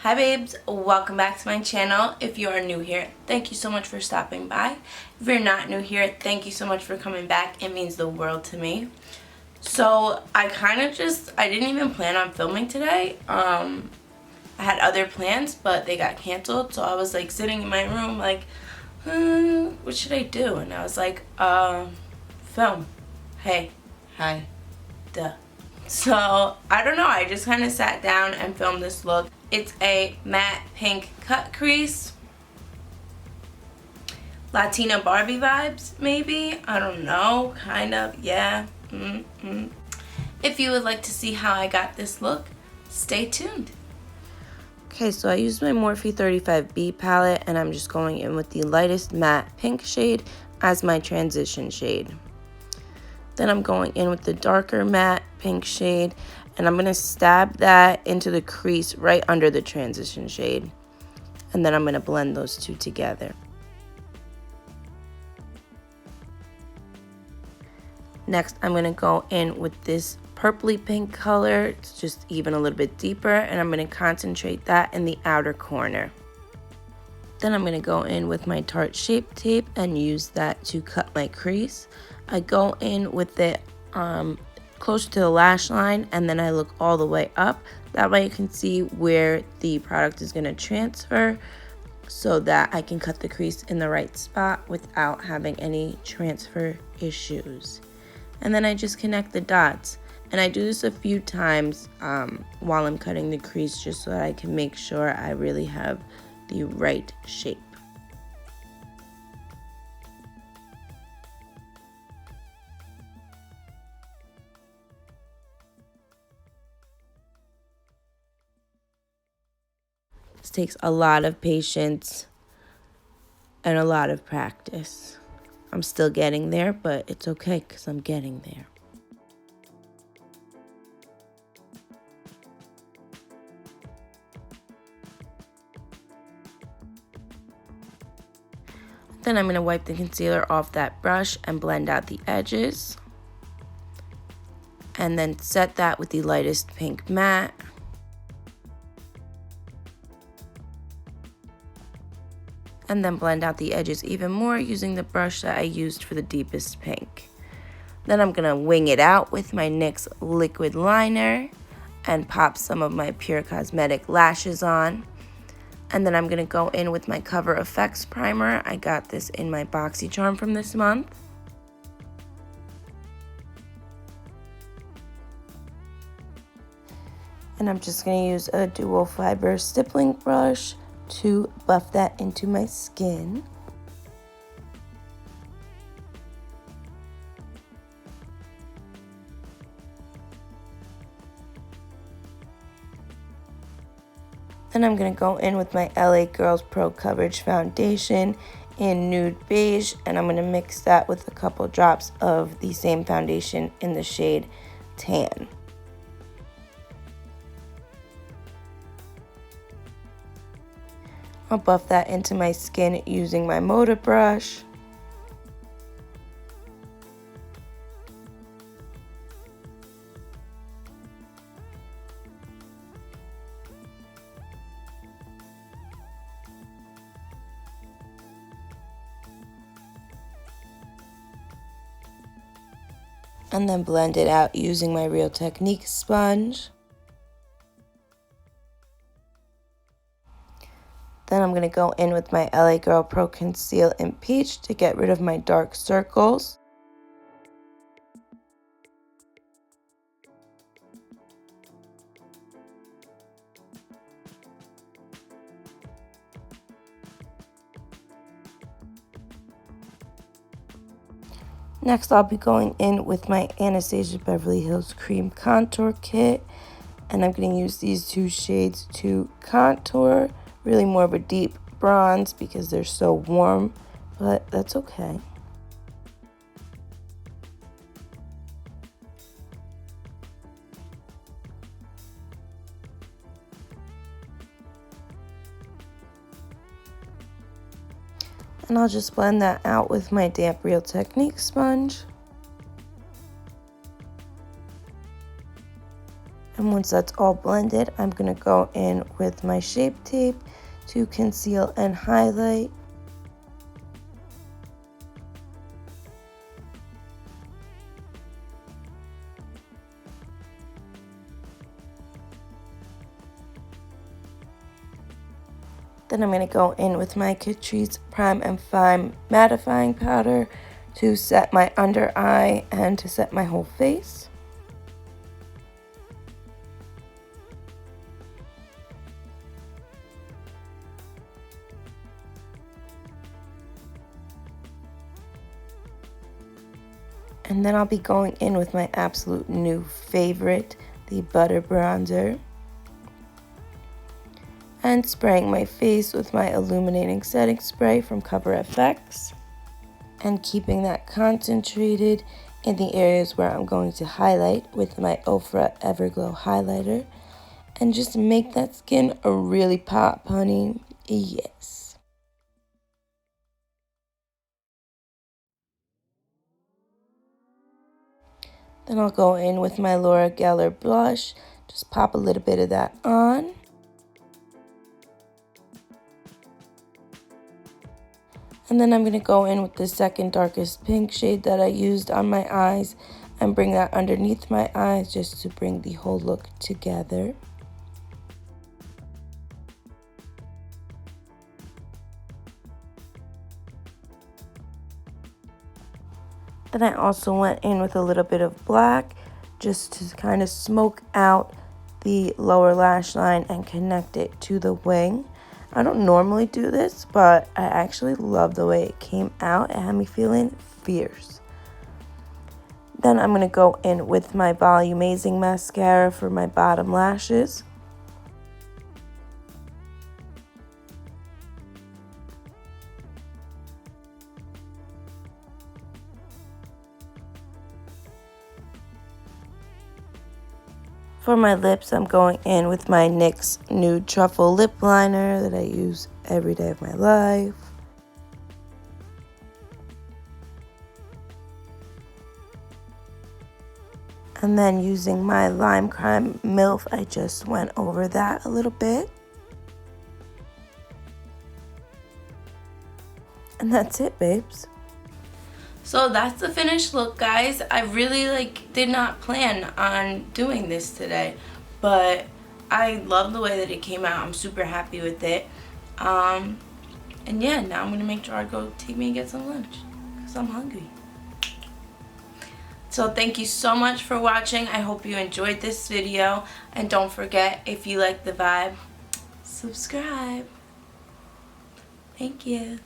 Hi babes, welcome back to my channel. If you are new here, thank you so much for stopping by. If you're not new here, thank you so much for coming back. It means the world to me. So I didn't even plan on filming today. I had other plans, but they got canceled. So I was like sitting in my room like, what should I do? And I was like, film. Hey, hi, duh. So I don't know, I just kind of sat down and filmed this look. It's a matte pink cut crease. Latina Barbie vibes, maybe? I don't know, kind of, yeah. If you would like to see how I got this look, stay tuned. Okay, so I used my Morphe 35B palette and I'm just going in with the lightest matte pink shade as my transition shade. Then I'm going in with the darker matte pink shade and I'm going to stab that into the crease right under the transition shade. And then I'm going to blend those two together. Next, I'm going to go in with this purpley pink color. It's just even a little bit deeper, and I'm going to concentrate that in the outer corner. Then I'm going to go in with my Tarte Shape Tape and use that to cut my crease. I go in with it close to the lash line, and then I look all the way up. That way you can see where the product is going to transfer so that I can cut the crease in the right spot without having any transfer issues. And then I just connect the dots. And I do this a few times while I'm cutting the crease just so that I can make sure I really have the right shape. This takes a lot of patience and a lot of practice. I'm still getting there, but it's okay because I'm getting there. Then I'm going to wipe the concealer off that brush and blend out the edges. And then set that with the lightest pink matte. And then blend out the edges even more using the brush that I used for the deepest pink. Then I'm going to wing it out with my NYX liquid liner and pop some of my Pure Cosmetic lashes on. And then I'm going to go in with my Cover FX primer. I got this in my BoxyCharm from this month. And I'm just going to use a dual fiber stippling brush to buff that into my skin. Then I'm going to go in with my LA Girls Pro Coverage Foundation in Nude Beige, and I'm going to mix that with a couple drops of the same foundation in the shade Tan. I'll buff that into my skin using my Moda brush. And then blend it out using my Real Technique sponge. Then I'm going to go in with my LA Girl Pro Conceal in Peach to get rid of my dark circles. Next, I'll be going in with my Anastasia Beverly Hills Cream Contour Kit. And I'm going to use these two shades to contour. Really more of a deep bronze because they're so warm, but that's okay. And I'll just blend that out with my damp Real Technique sponge. And And once that's all blended, I'm going to go in with my Shape Tape to conceal and highlight. Then I'm going to go in with my Catrice Prime and Fine mattifying powder to set my under eye and to set my whole face. And then I'll be going in with my absolute new favorite, the Butter Bronzer. And spraying my face with my illuminating setting spray from Cover FX. And keeping that concentrated in the areas where I'm going to highlight with my Ofra Everglow highlighter. And just make that skin a really pop, honey. Yes. Then I'll go in with my Laura Geller blush. Just pop a little bit of that on. And then I'm going to go in with the second darkest pink shade that I used on my eyes and bring that underneath my eyes just to bring the whole look together. Then I also went in with a little bit of black just to kind of smoke out the lower lash line and connect it to the wing. I don't normally do this, but I actually love the way it came out. It had me feeling fierce. Then I'm going to go in with my Volumazing mascara for my bottom lashes. For my lips, I'm going in with my NYX Nude Truffle Lip Liner that I use every day of my life. And then using my Lime Crime MILF, I just went over that a little bit. And that's it, babes. So that's the finished look, guys. I really did not plan on doing this today, but I love the way that it came out. I'm super happy with it. And yeah, now I'm gonna make Gerard go take me and get some lunch because I'm hungry. So thank you so much for watching. I hope you enjoyed this video, and don't forget, if you like the vibe, subscribe. Thank you.